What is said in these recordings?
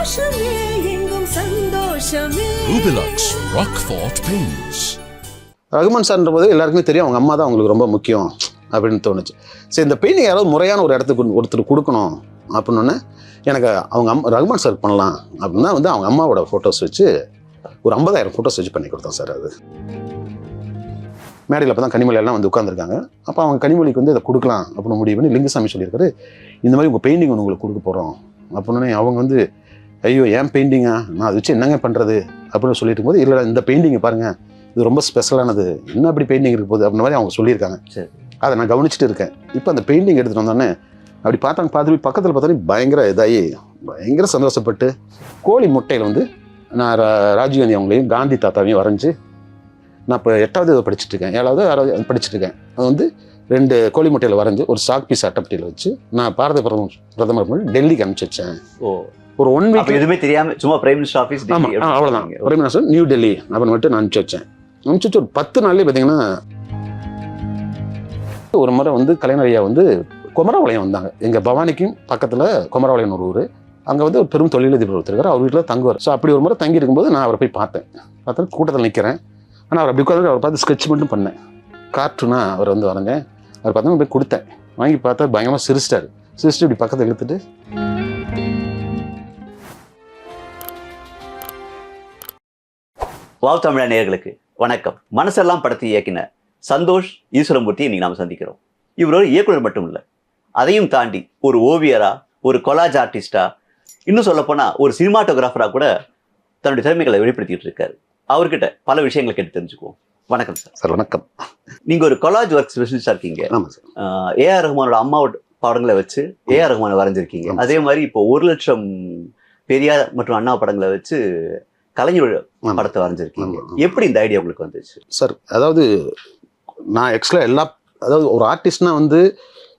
சந்தோஷமே எங்கும் சந்தோஷமே. Rubilux Rockfort Paints. ரகுமான் சார்ன்ற போது எல்லாருக்குமே தெரியும் அவங்க அம்மா தான் அவங்களுக்கு ரொம்ப முக்கியம் அப்படின்னு தோணுச்சு. சரி, இந்த பெயிண்டிங் யாராவது முறையான ஒரு இடத்துக்கு ஒருத்தர் கொடுக்கணும் அப்படின்னோடனே எனக்கு அவங்க ரகுமான் சார் பண்ணலாம் அப்படின்னா வந்து அவங்க அம்மாவோட ஃபோட்டோஸ் வச்சு ஒரு 50,000 ஃபோட்டோஸ் வச்சு பண்ணி கொடுத்தோம் சார். அது மேடையில் அப்போ தான் கனிமொழி எல்லாம் வந்து உட்காந்துருக்காங்க. அப்போ அவங்க கனிமொழிக்கு வந்து இதை கொடுக்கலாம் அப்படின்னு முடிவு பண்ணி லிங்குசாமி சொல்லியிருக்காரு, இந்த மாதிரி உங்கள் பெயிண்டிங் ஒன்று உங்களுக்கு கொடுக்க போகிறோம் அப்படின்னே அவங்க வந்து ஐயோ ஏன் பெயிண்டிங்கா, நான் அதை வச்சு என்னங்க பண்ணுறது அப்படின்னு சொல்லிட்டு இருக்கும்போது, இல்லை இந்த பெயிண்டிங்கை பாருங்கள் இது ரொம்ப ஸ்பெஷலானது, என்ன அப்படி பெயிண்டிங் இருக்க போகுது அப்படின்ற மாதிரி அவங்க சொல்லியிருக்காங்க. சரி, அதை நான் கவனிச்சுட்டு இருக்கேன். இப்போ அந்த பெயிண்டிங் எடுத்துகிட்டு வந்தோடனே அப்படி பார்த்துட்டு பக்கத்தில் பார்த்தாலும் பயங்கர இதாகி பயங்கர சந்தோஷப்பட்டு கோழி முட்டையில் வந்து நான் ராஜீவ்காந்தி அவங்களையும் காந்தி தாத்தாவையும் வரைஞ்சி நான் இப்போ 8வது படிச்சுட்டு இருக்கேன், 7வது 6வது படிச்சுட்டு இருக்கேன். அது வந்து 2 கோழி முட்டையில் வரைஞ்சி ஒரு சாக் பீஸ் அட்டைப்பட்டியில் வச்சு நான் பாரத பிரதமர் டெல்லிக்கு அனுப்பிச்சு வச்சேன். ஒரு 1 வீக் எதுவுமே தெரியாம சும்மா பிரைம் மினிஸ்டர் ஆஃபீஸ். ஆமாம், அவ்வளோதான், பிரைம் மினிஸ்டர் நியூ டெல்லி அப்படின்னு மட்டும் நான் அனுப்பிச்சு வச்சேன். அனுப்பிச்சு வச்சு ஒரு 10 நாள்லேயே பார்த்தீங்கன்னா ஒரு முறை வந்து கலைஞர் ஐயா வந்து குமரபாளையம் வந்தாங்க. எங்கள் பவானிக்கும் பக்கத்தில் குமரபாளையம் ஒரு ஊர், அங்கே வந்து ஒரு பெரும் தொழிலதிபர் ஒருத்தர் அவர் வீட்டில் தங்குவார். ஸோ அப்படி ஒரு முறை தங்கி இருக்கும்போது நான் அவரை போய் பார்த்தேன். கூட்டத்தில் நிற்கிறேன். ஆனால் அவர் அப்படி உட்காந்து அவரை பார்த்து ஸ்கெட்ச் மட்டும் பண்ணேன். கார்ட்டூனாக அவர் வந்து வரைஞ்சேன். அவர் பார்த்தா போய் கொடுத்தேன். வாங்கி பார்த்தா பயங்கரமாக சிரிச்சிட்டாரு. சிரிச்சிட்டு இப்படி பக்கத்தில் இழுத்துட்டு வாவ் தமிழா நேயர்களுக்கு வணக்கம். மனசெல்லாம் படத்தை இயக்கின சந்தோஷ் ஈஸ்வரமூர்த்தி இன்னைக்கு நாம் சந்திக்கிறோம். இவர் ஒரு இயக்குனர் மட்டும் இல்லை, அதையும் தாண்டி ஒரு ஓவியரா, ஒரு கொலாஜ் ஆர்டிஸ்டா, இன்னும் சொல்ல போனா ஒரு சினிமாட்டோகிராஃபரா கூட தன்னுடைய திறமைகளை வெளிப்படுத்திட்டு இருக்காரு. அவர்கிட்ட பல விஷயங்களை கேட்டு தெரிஞ்சுக்குவோம். வணக்கம் சார். சார் வணக்கம். நீங்க ஒரு கொலாஜ் ஒர்க் ஸ்பெஷலிஸ்டா இருக்கீங்க. ஆமாம் சார். ஏஆர் ரஹ்மானோட அம்மாவோட படங்களை வச்சு ஏஆர் ரஹ்மானை வரைஞ்சிருக்கீங்க. அதே மாதிரி இப்போ 1,00,000 பெரியார் மற்றும் அண்ணா படங்களை வச்சு கலைஞர் படத்தை வரைஞ்சிருக்கீங்க. எப்படி இந்த ஐடியா உங்களுக்கு வந்துச்சு சார்? அதாவது நான் ஆக்சுவலாக அதாவது ஒரு ஆர்டிஸ்ட்னா வந்து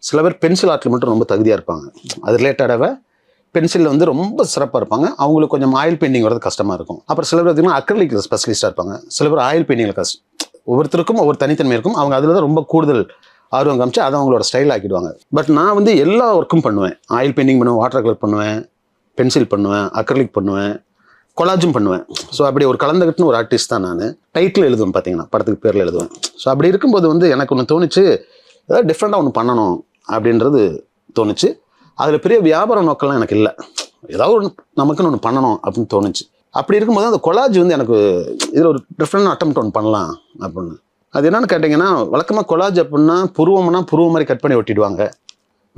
சில பேர் பென்சில் ஆர்ட்டில் மட்டும் ரொம்ப தகுதியாக இருப்பாங்க. அது ரிலேட்டடாக பென்சிலில் வந்து ரொம்ப சிறப்பாக இருப்பாங்க. அவங்களுக்கு கொஞ்சம் ஆயில் பெயிண்டிங் வரது கஷ்டமாக இருக்கும். அப்புறம் சில பேர் பார்த்தீங்கன்னா அக்ரிலிக் ஸ்பெஷலிஸ்ட்டாக இருப்பாங்க. சில பேர் ஆயில் பெயிண்டிங்கில் ஒவ்வொருத்தருக்கும் ஒவ்வொரு தனித்தன்மை இருக்கும். அவங்க அதில் தான் ரொம்ப கூடுதல் ஆர்வம் காமிச்சு அதை அவங்களோட ஸ்டைல் ஆக்கிடுவாங்க. பட் நான் வந்து எல்லா ஒர்க்கும் பண்ணுவேன். ஆயில் பெயிண்டிங் பண்ணுவேன், வாட்டர் கலர் பண்ணுவேன், பென்சில் பண்ணுவேன், அக்ரிலிக் பண்ணுவேன், கொலாஜும் பண்ணுவேன். ஸோ அப்படி ஒரு கலந்துக்கிட்டுன்னு ஒரு ஆர்டிஸ்ட் தான் நான். டைட்டில் எழுதுவேன், பார்த்தீங்கன்னா படத்துக்கு பேரில் எழுதுவேன். ஸோ அப்படி இருக்கும்போது வந்து எனக்கு ஒன்று தோணுச்சு, ஏதாவது டிஃப்ரெண்ட்டாக ஒன்று பண்ணணும் அப்படின்றது தோணுச்சு. அதில் பெரிய வியாபார நோக்கம்லாம் எனக்கு இல்லை, ஏதாவது ஒன்று நமக்குன்னு ஒன்று பண்ணணும் அப்படின்னு தோணுச்சு. அப்படி இருக்கும்போது அந்த கொலாஜ் வந்து எனக்கு இதில் ஒரு டிஃப்ரெண்ட் அட்டெம்ப்ட் ஒன்று பண்ணலாம் அப்படின்னு. அது என்னென்னு கேட்டிங்கன்னா, வழக்கமாக கொலாஜ் அப்படின்னா புருவம் மாதிரி கட் பண்ணி ஒட்டிடுவாங்க,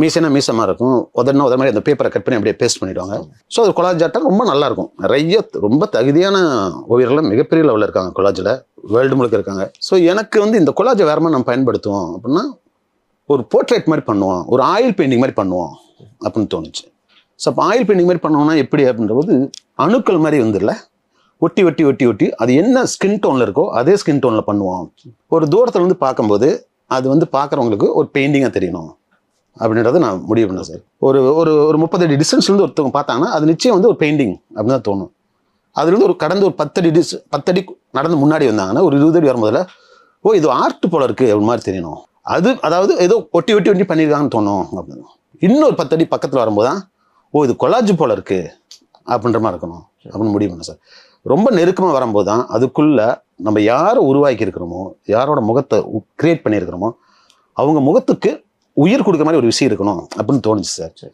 மீசைனா மீசமாக இருக்கும், உதறினா மாதிரி அந்த பேப்பரை கட் பண்ணி அப்படியே பேஸ்ட் பண்ணிவிடுவாங்க. ஸோ அது கொலாஜ் ஆட்டம் ரொம்ப நல்லாயிருக்கும். நிறைய ரொம்ப தகுதியான ஓவியர்கள் மிகப்பெரிய லெவலில் இருக்காங்க கொலாஜில், வேர்ல்டு முழுக்க இருக்காங்க. ஸோ எனக்கு வந்து இந்த கொலாஜை வேறு மாதிரி நம்ம பயன்படுத்துவோம் அப்படின்னா ஒரு போர்ட்ரேட் மாதிரி பண்ணுவோம், ஒரு ஆயில் பெயிண்டிங் மாதிரி பண்ணுவோம் அப்படின்னு தோணுச்சு. ஸோ அப்போ ஆயில் பெயிண்டிங் மாதிரி பண்ணுவோம்னா எப்படி அப்படின்றபோது அணுக்கள் மாதிரி வந்துடல, ஒட்டி ஒட்டி ஒட்டி ஒட்டி அது என்ன ஸ்கின் டோனில் இருக்கோ அதே ஸ்கின் டோனில் பண்ணுவோம். ஒரு தூரத்தில் வந்து பார்க்கும்போது அது வந்து பார்க்குறவங்களுக்கு ஒரு பெயிண்டிங்காக தெரியணும் அப்படின்றத நான் முடிவு பண்ணேன் சார். ஒரு ஒரு ஒரு 30 அடி டிஸ்டன்ஸ்லேருந்து ஒருத்தவங்க பார்த்தாங்கன்னா அது நிச்சயம் வந்து ஒரு பெயிண்டிங் அப்படின்னு தான் தோணும். அதுலேருந்து ஒரு கடந்து ஒரு 10 அடி நடந்து முன்னாடி வந்தாங்கன்னா ஒரு 20 அடி வரும்போதில் ஓ இது ஆர்ட் போல இருக்குது அப்படின்னு மாதிரி தெரியணும். அதாவது ஏதோ ஒட்டி ஒட்டி ஒட்டி பண்ணியிருக்காங்கன்னு தோணும் அப்படின்னு. இன்னொரு 10 அடி பக்கத்தில் வரும்போது தான் ஓ இது கொலாஜ் போல இருக்குது அப்படின்ற மாதிரி இருக்கணும் அப்படின்னு முடிவு பண்ணேன் சார். ரொம்ப நெருக்கமாக வரும்போது தான் அதுக்குள்ளே நம்ம யாரை உருவாக்கி இருக்கிறோமோ, யாரோட முகத்தை கிரியேட் பண்ணியிருக்கிறோமோ அவங்க முகத்துக்கு உயிர் கொடுக்குற மாதிரி ஒரு விஷயம் இருக்கணும் அப்படின்னு தோணுச்சு சார்.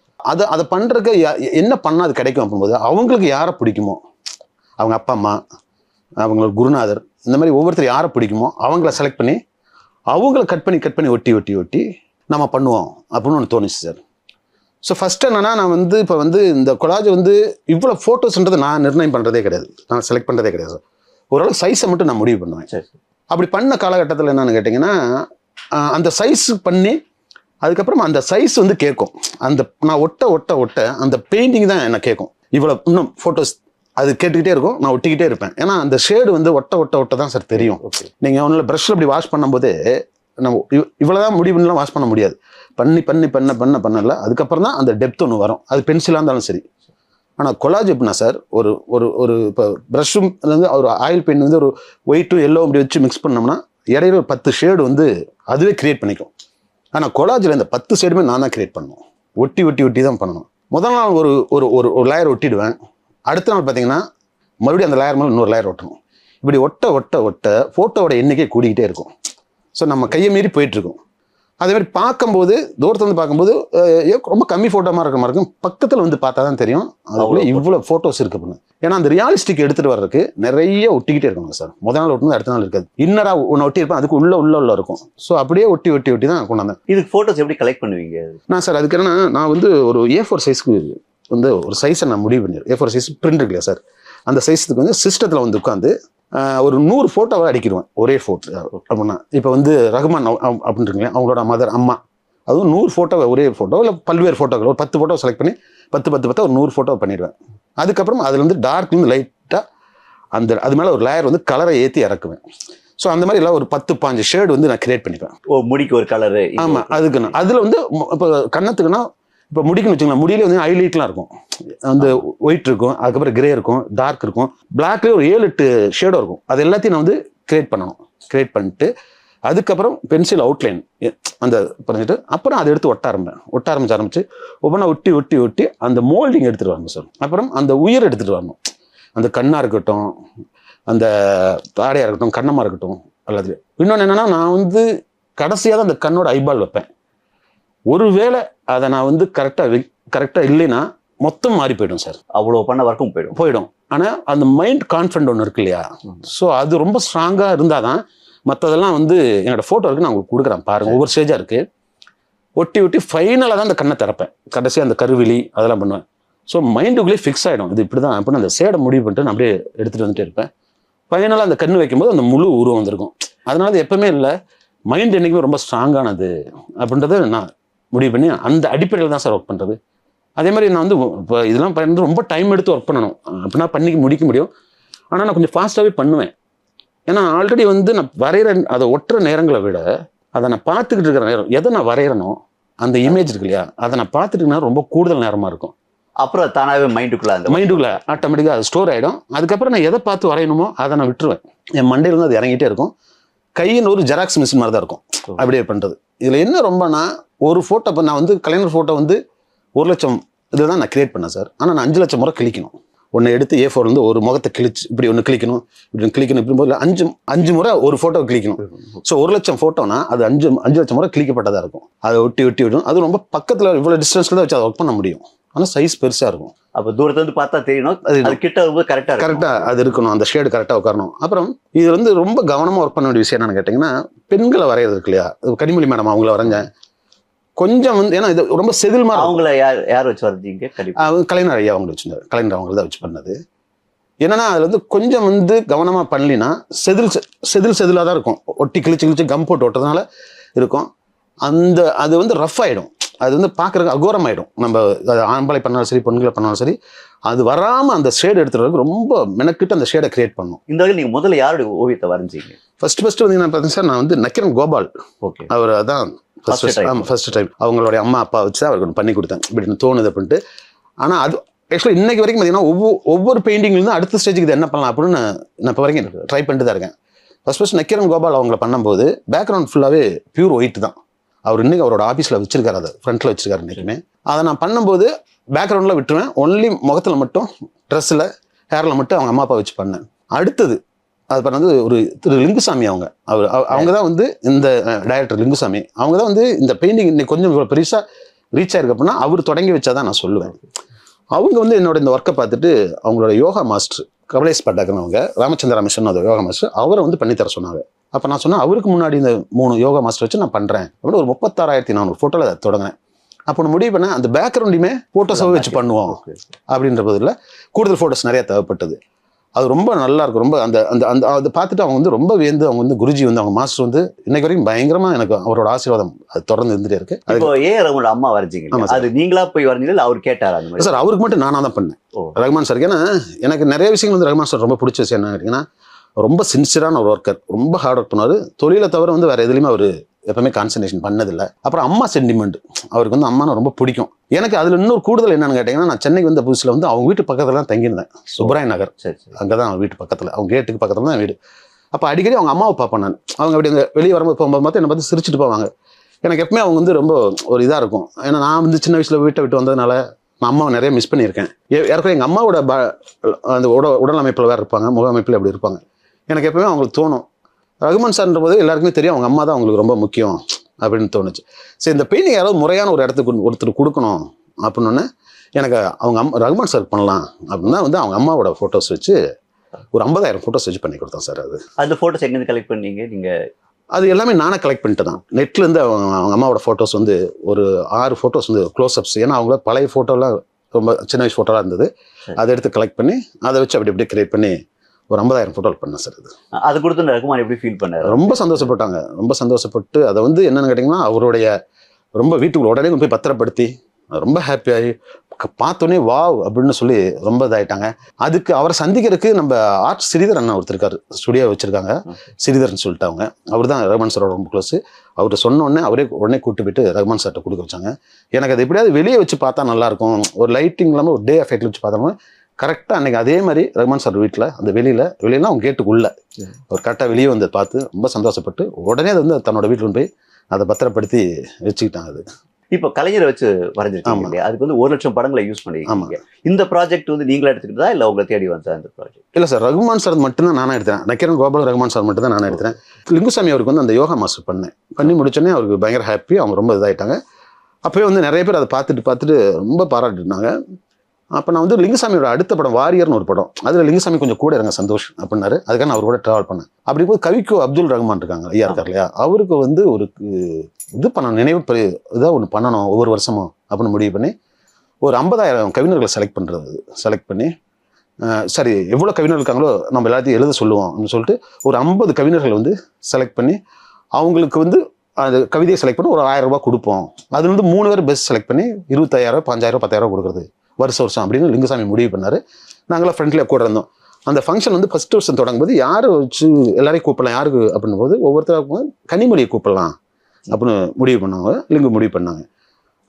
அதை பண்ணுறதுக்கு என்ன பண்ணால் அது கிடைக்கும் அப்படின்போது அவங்களுக்கு யாரை பிடிக்குமோ, அவங்க அப்பா அம்மா, அவங்களோட குருநாதர், இந்த மாதிரி ஒவ்வொருத்தர் யாரை பிடிக்குமோ அவங்கள செலக்ட் பண்ணி அவங்கள கட் பண்ணி ஒட்டி ஒட்டி ஒட்டி நம்ம பண்ணுவோம் அப்படின்னு ஒன்று தோணுச்சு சார். ஸோ ஃபஸ்ட்டு என்னென்னா, நான் வந்து இப்போ வந்து இந்த கொலாஜ் வந்து இவ்வளோ ஃபோட்டோஸ்ன்றது நான் நிர்ணயம் பண்ணுறதே கிடையாது, நான் செலக்ட் பண்ணுறதே கிடையாது சார். ஓரளவு சைஸை மட்டும் நான் முடிவு பண்ணுவேன். சரி, அப்படி பண்ண காலகட்டத்தில் என்னென்னு கேட்டிங்கன்னா, அந்த சைஸ் பண்ணி அதுக்கப்புறம் அந்த சைஸ் வந்து கேட்கும். அந்த நான் ஒட்ட அந்த பெயிண்டிங் தான் என்ன கேட்கும். இவ்வளோ இன்னும் ஃபோட்டோஸ் அது கேட்டுக்கிட்டே இருக்கும், நான் ஒட்டிக்கிட்டே இருப்பேன். ஏன்னா அந்த ஷேடு வந்து ஒட்ட தான் சார் தெரியும். நீங்கள் ஒன்றில் ப்ரஷ்ஷில் அப்படி வாஷ் பண்ணும்போது நம்ம இவ்வளோதான் முடிவுலாம் வாஷ் பண்ண முடியாது. பண்ணல அதுக்கப்புறம் தான் அந்த டெப்த் ஒன்று வரும். அது பென்சிலாக இருந்தாலும் சரி. ஆனால் கொலாஜ் எப்படின்னா சார், ஒரு ஒரு ஒரு இப்போ ப்ரஷ்ஷும் வந்து ஒரு ஆயில் பெயிண்ட் வந்து ஒரு ஒயிட்டும் எல்லோ அப்படி வச்சு மிக்ஸ் பண்ணோம்னா இடையில ஒரு 10 ஷேடு வந்து அதுவே கிரியேட் பண்ணிக்கும். ஆனால் கொலாஜில் இந்த 10 ஷேடுமே நான் தான் கிரியேட் பண்ணணும். ஒட்டி தான் பண்ணணும். முதல் நாள் ஒரு ஒரு ஒரு லேயர் ஒட்டிடுவேன், அடுத்த நாள் பார்த்தீங்கன்னா மறுபடியும் அந்த லேயர் மேலே இன்னொரு லேயர் ஒட்டணும். இப்படி ஒட்ட ஃபோட்டோவோட எண்ணிக்கை கூடிக்கிட்டே இருக்கும். ஸோ நம்ம கையை மீறி போயிட்டுருக்கும். அதே மாதிரி பார்க்கும்போது தூரத்தில் வந்து பார்க்கும்போது ரொம்ப கம்மி ஃபோட்டோ மாதிரி இருக்கிற மாதிரி இருக்கும். பக்கத்தில் வந்து பார்த்தா தான் தெரியும் அதுக்குள்ளே இவ்வளோ ஃபோட்டோஸ் இருக்கு அப்படின்னு. ஏன்னா அந்த ரியாலிஸ்டிக் எடுத்துகிட்டு வர்றதுக்கு நிறைய ஒட்டிக்கிட்டே இருக்குங்க சார். முதல் நாள் ஒட்டுனது அடுத்த நாள் இருக்காது. இன்னரா ஒன்று ஒட்டியிருப்பேன், அதுக்கு உள்ள இருக்கும். ஸோ அப்படியே ஒட்டி தான் கொண்டாந்தேன். இதுக்கு ஃபோட்டோஸ் எப்படி கலெக்ட் பண்ணுவீங்க? நான் சார் அதுக்கு என்னன்னா, நான் வந்து ஒரு A4 சைஸ்க்கு வந்து ஒரு சைஸை நான் முடிவு பண்ணிடுறேன். A4 சைஸ் பிரிண்ட் இருக்கு இல்லையா சார், அந்த சைஸுக்கு வந்து சிஸ்டத்தில் வந்து உட்காந்து ஒரு 100 ஃபோட்டோவை அடிக்கிடுவேன் ஒரே ஃபோட்டோ அப்படின்னா. இப்போ வந்து ரஹ்மான் அப்படின்றீங்களே, அவங்களோட மதர் அம்மா, அதுவும் 100 ஃபோட்டோவை ஒரே ஃபோட்டோ இல்லை பல்வேறு ஃபோட்டோக்கள் ஒரு 10 ஃபோட்டோ செலக்ட் பண்ணி 10 ஒரு 100 ஃபோட்டோ பண்ணிடுவேன். அதுக்கப்புறம் அதில் வந்து டார்க்லேருந்து லைட்டாக அந்த அது மேலே ஒரு லேயர் வந்து கலரை ஏற்றி இறக்குவேன். ஸோ அந்த மாதிரி எல்லாம் ஒரு 10-15 ஷேடு வந்து நான் கிரியேட் பண்ணிப்பேன். முடிக்கு ஒரு கலரு. ஆமாம், அதுக்குன்னு அதில் வந்து இப்போ கண்ணத்துக்குன்னா இப்போ முடிக்குன்னு வச்சுக்கலாம், முடியிலே வந்து ஹைலைட்லாம் இருக்கும். அந்த ஒயிட் இருக்கும், அதுக்கப்புறம் கிரே இருக்கும், டார்க் இருக்கும், பிளாக்லேயே ஒரு 7-8 ஷேடோ இருக்கும். அது எல்லாத்தையும் நான் வந்து கிரியேட் பண்ணிட்டு அதுக்கப்புறம் பென்சில் அவுட்லைன் அந்த பண்ணிட்டு அப்புறம் அதை எடுத்து ஒட்ட ஆரம்பிச்சு ஒவ்வொன்றா ஒட்டி அந்த மோல்டிங் எடுத்துகிட்டு வரணும் சார். அப்புறம் அந்த உயிர் எடுத்துகிட்டு வரணும். அந்த கண்ணாக இருக்கட்டும், அந்த தாடையாக இருக்கட்டும், கண்ணமாக இருக்கட்டும், எல்லாத்துலேயும். இன்னொன்று என்னென்னா, நான் வந்து கடைசியாக தான் அந்த கண்ணோட ஐபால் வைப்பேன். ஒருவேளை அதை நான் வந்து கரெக்டாக இல்லைன்னா மொத்தம் மாறி போயிடும் சார். அவ்வளோ பண்ண வரைக்கும் போயிடும். ஆனால் அந்த மைண்ட் கான்ஃபிடென்ட் ஒன்று இருக்கு இல்லையா, ஸோ அது ரொம்ப ஸ்ட்ராங்காக இருந்தால் தான் மற்றதெல்லாம் வந்து என்னோடய ஃபோட்டோ இருக்குது, நான் உங்களுக்கு கொடுக்குறேன் பாருங்கள். ஒவ்வொரு ஸ்டேஜாக இருக்குது. ஒட்டி ஃபைனலாக தான் அந்த கண்ணை திறப்பேன். கடைசியாக அந்த கருவிழி அதெல்லாம் பண்ணுவேன். ஸோ மைண்டுக்குள்ளேயே ஃபிக்ஸ் ஆகிடும், இது இப்படி தான் அப்படின்னு. அந்த சேடை முடிவு பண்ணிட்டு நான் அப்படியே எடுத்துகிட்டு வந்துட்டு இருப்பேன். ஃபைனலாக அந்த கண்ணு வைக்கும்போது அந்த முழு உருவம் வந்திருக்கும். அதனால எப்பவுமே இல்லை, மைண்ட் என்றைக்குமே ரொம்ப ஸ்ட்ராங்கானது அப்படின்றத நான் முடிவு பண்ணி அந்த அடிப்படையில் தான் சார் ஒர்க் பண்ணுறது. அதே மாதிரி நான் வந்து இப்போ இதெல்லாம் பண்ணுறது ரொம்ப டைம் எடுத்து ஒர்க் பண்ணணும் அப்படின்னா முடிக்க முடியும். ஆனால் நான் கொஞ்சம் ஃபாஸ்ட்டாகவே பண்ணுவேன். ஏன்னா ஆல்ரெடி வந்து நான் அதை ஒட்டுற நேரங்களை விட அதை நான் பார்த்துக்கிட்டு இருக்கிற நேரம், எதை நான் வரைகிறனோ அந்த இமேஜ் இருக்கு இல்லையா, அதை நான் பார்த்துட்டு ரொம்ப கூடுதல் நேரமாக இருக்கும். அப்புறம் தானாகவே மைண்டுக்குள்ளே ஆட்டோமேட்டிக்காக அது ஸ்டோர் ஆகிடும். அதுக்கப்புறம் நான் எதை பார்த்து வரையணுமோ அதை நான் விட்டுருவேன். என் மண்டையில் வந்து அது இறங்கிட்டே இருக்கும். கையின் ஒரு ஜெராக்ஸ் மிஷின் மாதிரி தான் இருக்கும் அப்படியே பண்ணுறது. இதில் என்ன ரொம்பனா, ஒரு ஃபோட்டோ இப்போ நான் வந்து கலைஞர் ஃபோட்டோ வந்து 1 லட்சம் இதில் தான் நான் கிரியேட் பண்ணேன் சார். ஆனால் நான் 5 லட்சம் முறை கிளிக்கணும். ஒன்று எடுத்து A4 வந்து ஒரு முகத்தை கிழிச்சு இப்படி ஒன்று கிளிக்கணும், இப்படி போது 5 முறை ஒரு ஃபோட்டோ கிளிக்கணும். ஸோ 1 லட்சம் ஃபோட்டோனா அது 5 லட்சம் முறை கிளிக்கப்பட்டதாக இருக்கும். அதை ஒட்டி விடும். அது ரொம்ப பக்கத்தில் இவ்வளோ டிஸ்டன்ஸில் தான் வச்சு அதை ஒர்க் பண்ண முடியும். ஆனால் சைஸ் பெருசாக இருக்கும். அப்போ தூரத்துல இருந்து பார்த்தா தெரியணும், அது கிட்ட ரொம்ப கரெக்டாக அது இருக்கணும், அந்த ஷேடு கரெக்டாக உட்காரணும். அப்புறம் இது வந்து ரொம்ப கவனமாக ஒர்க் பண்ண வேண்டிய விஷயம் என்னன்னு கேட்டிங்கன்னா, பெண்களை வரைகிறது இருக்கு இல்லையா, கனிமொழி மேடம் அவங்கள வரைஞ்சேன் கொஞ்சம் வந்து. ஏன்னா இது ரொம்ப செதில் மாதிரி. அவங்கள யார் வச்சு வரைஞ்சிங்க? கலைஞர் ஐயா அவங்க வச்சுருந்தார். கலைஞர் அவங்கள தான் வச்சு பண்ணது. என்னன்னா அதில் வந்து கொஞ்சம் வந்து கவனமாக பண்ணலினா செதிலாக தான் இருக்கும். ஒட்டி கிழிச்சு கம் போட்டு ஒட்டுறதுனால இருக்கும். அது வந்து ரஃப் ஆகிடும். அது வந்து பார்க்குறதுக்கு அகோரம் ஆகிடும். நம்ம ஆண்களை பண்ணாலும் சரி, பெண்களை பண்ணாலும் சரி, அது வராமல் அந்த ஷேடு எடுத்துறதுக்கு ரொம்ப மெனக்கிட்டு அந்த ஷேடை கிரியேட் பண்ணணும். இந்த வகையில் நீங்கள் முதல்ல யாருடைய ஓவியத்தை வரைஞ்சிங்க? ஃபர்ஸ்ட் வந்து நான் பார்த்தீங்கன்னா சார், நான் வந்து நக்கிரன் கோபால். ஓகே. அவர் அதான் ஃபர்ஸ்ட் டைம் அவங்களுடைய அம்மா அப்பா வச்சு அவருக்கு ஒன்று பண்ணி கொடுத்தேன். இப்படி தோணுது அப்படின்ட்டு. ஆனால் அது ஆக்சுவலாக இன்னைக்கு வரைக்கும் பார்த்தீங்கன்னா ஒவ்வொரு பெயிண்டிங்லேருந்து அடுத்த ஸ்டேஜுக்கு இது என்ன பண்ணலாம் அப்படின்னு நான் இப்போ வரைக்கும் ட்ரை பண்ணிட்டு தான் இருக்கேன். ஃபர்ஸ்ட் நக்கிரன் கோபால் அவங்கள பண்ணும்போது பேக்ரவுண்ட் ஃபுல்லாகவே பியூர் ஒயிட் தான். அவர் இன்னைக்கு அவரோட ஆஃபீஸில் வச்சிருக்காரு, அதை ஃப்ரண்ட்டில் வச்சிருக்காரு இன்னைக்குமே. அதை நான் பண்ணும்போது பேக்ரவுண்டில் விட்டுருவேன். ஒன்லி முகத்தில் மட்டும், ட்ரெஸ்ஸில், ஹேரில் மட்டும் அவங்க அம்மா அப்பா வச்சு பண்ணேன். அடுத்தது அது பண்ணது ஒரு திரு லிங்குசாமி. அவங்க தான் வந்து இந்த டைரக்டர் லிங்குசாமி. அவங்க தான் வந்து இந்த பெயிண்டிங் இன்னைக்கு கொஞ்சம் இவ்வளோ பெருசாக ரீச் ஆயிருக்கு அப்படின்னா அவர் தொடங்கி வச்சாதான் நான் சொல்லுவேன். அவங்க வந்து என்னோட இந்த ஒர்க்கை பார்த்துட்டு அவங்களோட யோகா மாஸ்டர் கபிலேஷ் பட்டாக்கன், அவங்க ராமச்சந்திர மிஷன் அது யோகா மாஸ்டர், அவரை வந்து பண்ணித்தர சொன்னாங்க. அப்போ நான் சொன்னேன், அவருக்கு முன்னாடி இந்த 3 யோகா மாஸ்டர் வச்சு நான் பண்ணுறேன் அப்படின்னு ஒரு 36,400 ஃபோட்டோவில் தொடங்கினேன். அப்போ நான் முடிவு பண்ணேன், அந்த பேக்ரவுண்டையுமே ஃபோட்டோஸாகவே வச்சு பண்ணுவோம் அப்படின்ற பதில் கூடுதல் ஃபோட்டோஸ் நிறையா தேவைப்பட்டது. அது ரொம்ப நல்லா இருக்கும். ரொம்ப அந்த அந்த அந்த அதை பார்த்துட்டு அவங்க வந்து ரொம்ப வியந்து, அவங்க வந்து குருஜி வந்து அவங்க மாஸ்டர் வந்து இன்னைக்கு வரைக்கும் பயங்கரமாக எனக்கு அவரோட ஆசீர்வாதம் அது தொடர்ந்து இருந்துட்டே இருக்கு. ரகுமானோட அம்மா வரைஞ்சிங்க, அது நீங்களா போய் வரைஞ்சீங்களா அவர் கேட்டாரா? சார் அவருக்கு மட்டும் நானாக தான் பண்ணேன், ரகுமான் சார். ஏன்னா எனக்கு நிறைய விஷயங்கள் வந்து ரகுமான் சார் ரொம்ப பிடிச்ச விஷயம் என்ன கேட்டிங்கன்னா, ரொம்ப சின்சியரான ஒரு ஒர்க்கர், ரொம்ப ஹார்ட் ஒர்க் பண்ணுவார். தொழிலை தவிர வந்து வேறு எதுலையுமே அவர் எப்பவுமே கான்சன்ட்ரேஷன் பண்ணதில்லை. அப்புறம் அம்மா சென்டிமெண்ட், அவருக்கு வந்து அம்மானா ரொம்ப பிடிக்கும். எனக்கு அதில் இன்னொரு கூடுதல் என்னன்னு கேட்டிங்கன்னா, நான் சென்னைக்கு வந்த புதுசில் வந்து அவங்க வீட்டு பக்கத்தில் தான் தங்கியிருந்தேன், சுப்ராய நகர். அங்கே தான் அவங்க வீட்டு பக்கத்தில், அவங்க கேட்டுக்கு பக்கத்தில் தான் வீடு. அப்போ அடிக்கடி அவங்க அம்மாவை பார்ப்பேன் நான். அவங்க அப்படி அங்கே வெளியே வரும்போது போகும்போது பார்த்து என்னை பார்த்து சிரிச்சுட்டு போவாங்க. எனக்கு எப்பவுமே அவங்க வந்து ரொம்ப ஒரு இதாக இருக்கும். ஏன்னா நான் வந்து சின்ன வயசில் வீட்டை விட்டு வந்ததுனால நான் அம்மாவை நிறைய மிஸ் பண்ணியிருக்கேன். யாருக்கும் எங்கள் அம்மாவோட அந்த உடல் அமைப்பில் வேறு இருப்பாங்க, முக அமைப்பில் அப்படி இருப்பாங்க. எனக்கு எப்பவுமே அவங்களுக்கு தோணும், ரகுமான் சார்ன்ற போது எல்லாருக்குமே தெரியும் அவங்க அம்மா தான் அவங்களுக்கு ரொம்ப முக்கியம் அப்படின்னு தோணுச்சு. சரி, இந்த பெயிண்டிங் யாராவது முறையான ஒரு இடத்துக்கு ஒருத்தர் கொடுக்கணும் அப்படின்னோடனே எனக்கு அவங்க ரகுமான் சார் பண்ணலாம் அப்படின்னா வந்து அவங்க அம்மாவோட ஃபோட்டோஸ் வச்சு ஒரு 50,000 ஃபோட்டோஸ் வச்சு பண்ணி கொடுத்தேன் சார். அந்த ஃபோட்டோஸ் எங்கேருந்து கலெக்ட் பண்ணீங்க நீங்கள்? அது எல்லாமே நானே கலெக்ட் பண்ணிட்டு தான். நெட்லேருந்து அவங்க அம்மாவோட ஃபோட்டோஸ் வந்து ஒரு 6 ஃபோட்டோஸ் வந்து க்ளோஸ்அப்ஸ், ஏன்னா அவங்கள பழைய ஃபோட்டோலாம் ரொம்ப சின்ன வயசு ஃபோட்டோலாம் இருந்தது, அதை எடுத்து கலெக்ட் பண்ணி அதை வச்சு அப்படி கிரியேட் பண்ணி ஒரு 50,000 ஃபோட்டோ பண்ணேன் சார். அது கொடுத்து ரகுமான் எப்படி ஃபீல் பண்ணாரு? ரொம்ப சந்தோஷப்பட்டாங்க. ரொம்ப சந்தோஷப்பட்டு அதை வந்து என்னென்னு கேட்டிங்கன்னா அவருடைய ரொம்ப வீட்டுக்குள்ள உடனே கொண்டு போய் பத்திரப்படுத்தி ரொம்ப ஹாப்பியாகி பார்த்தோன்னே வாவ் அப்படின்னு சொல்லி ரொம்ப இதாகிட்டாங்க. அதுக்கு அவரை சந்திக்கிறதுக்கு நம்ம ஆர்ட் ஸ்ரீதர் அண்ணா ஒருத்தர் இருக்காரு, ஸ்டுடியோ வச்சுருக்காங்க, ஸ்ரீதர்னு சொல்லிட்டு அவங்க. அவர் தான் ரகுமான் சாரோட ரொம்ப க்ளோஸு. அவர்கிட்ட சொன்ன உடனே கூப்பிட்டு போயிட்டு ரகுமான் சார்கிட்ட கொடுக்க வச்சாங்க. எனக்கு அது எப்படியாவது வெளியே வச்சு பார்த்தா நல்லாயிருக்கும், ஒரு லைட்டிங் இல்லாமல் ஒரு டே எஃபெக்ட் வச்சு பார்த்தோம்னா கரெக்டாக அன்றைக்கி அதே மாதிரி ரகுமான் சார் வீட்டில் அந்த வெளியில் அவங்க கேட்டுக்குள்ள ஒரு கரெக்டாக வெளியே வந்து பார்த்து ரொம்ப சந்தோஷப்பட்டு உடனே அது வந்து தன்னோட வீட்டில் போய் அதை பத்திரப்படுத்தி வச்சுக்கிட்டாங்க. அது இப்போ கலைஞரை வச்சு வரைஞ்சிருக்காங்க இல்லையா, அதுக்கு வந்து 1 லட்சம் படங்களை யூஸ் பண்ணிருக்காங்க. இந்த ப்ராஜெக்ட் வந்து நீங்களா எடுத்துக்கிட்டதா இல்லை உங்களை தேடி வந்தா இந்த ப்ராஜெக்ட்? இல்லை சார், ரகுமான் சார் மட்டும்தான் நானே எடுத்தேன். நக்கீரன் கோபால் ரகுமான் சார் மட்டும் தான் நானே எடுத்தேன். லிங்குசாமி அவருக்கு வந்து அந்த யோகா மாஸ்டர் பண்ணி முடிச்சோன்னே அவருக்கு பயங்கர ஹாப்பி, அவங்க ரொம்ப இதாகிட்டாங்க. அப்போயே வந்து நிறைய பேர் அதை பார்த்துட்டு ரொம்ப பாராட்டினாங்க. அப்போ நான் வந்து லிங்குசாமியோட அடுத்த படம் வாரியர்னு ஒரு படம், அதில் லிங்குசாமி கொஞ்சம் கூட இருங்க சந்தோஷ் அப்படின்னாரு. அதுக்காக நான் அவர் கூட ட்ராவல் பண்ணேன். அப்படி போது கவிக்கு அப்துல் ரஹ்மான் இருக்காங்க, ஐயா இருக்கார் இல்லையா, அவருக்கு வந்து ஒரு இது நினைவு இதாக ஒன்று பண்ணணும் ஒவ்வொரு வருஷமும் அப்படின்னு முடிவு பண்ணி ஒரு 50,000 கவிஞர்களை செலக்ட் பண்ணி சரி எவ்வளோ கவிஞர்கள் இருக்காங்களோ நம்ம எல்லாத்தையும் எழுத சொல்லுவோம் அப்படின்னு சொல்லிட்டு ஒரு 50 கவிஞர்கள் வந்து செலக்ட் பண்ணி அவங்களுக்கு வந்து அந்த கவிதையை செலக்ட் பண்ணி ஒரு 1000 ரூபாய் கொடுப்போம். அதுல வந்து 3 பேர் பெஸ்ட் செலக்ட் பண்ணி 25,000 5,000 10,000 கொடுக்குறது வருஷம் அப்படின்னு லிங்குசாமி முடிவு பண்ணாரு. நாங்களாம் ஃப்ரெண்ட்லேயே கூட இருந்தோம். அந்த ஃபங்க்ஷன் வந்து ஃபர்ஸ்ட் வருஷம் தொடங்கும் போது யாரை வச்சு எல்லாரையும் கூப்பிடலாம், யாருக்கு அப்படின்னும் போது ஒவ்வொருத்தருக்கும் கனிமொழியை கூப்பிடலாம் அப்படின்னு முடிவு பண்ணாங்க, லிங்கு முடிவு பண்ணாங்க.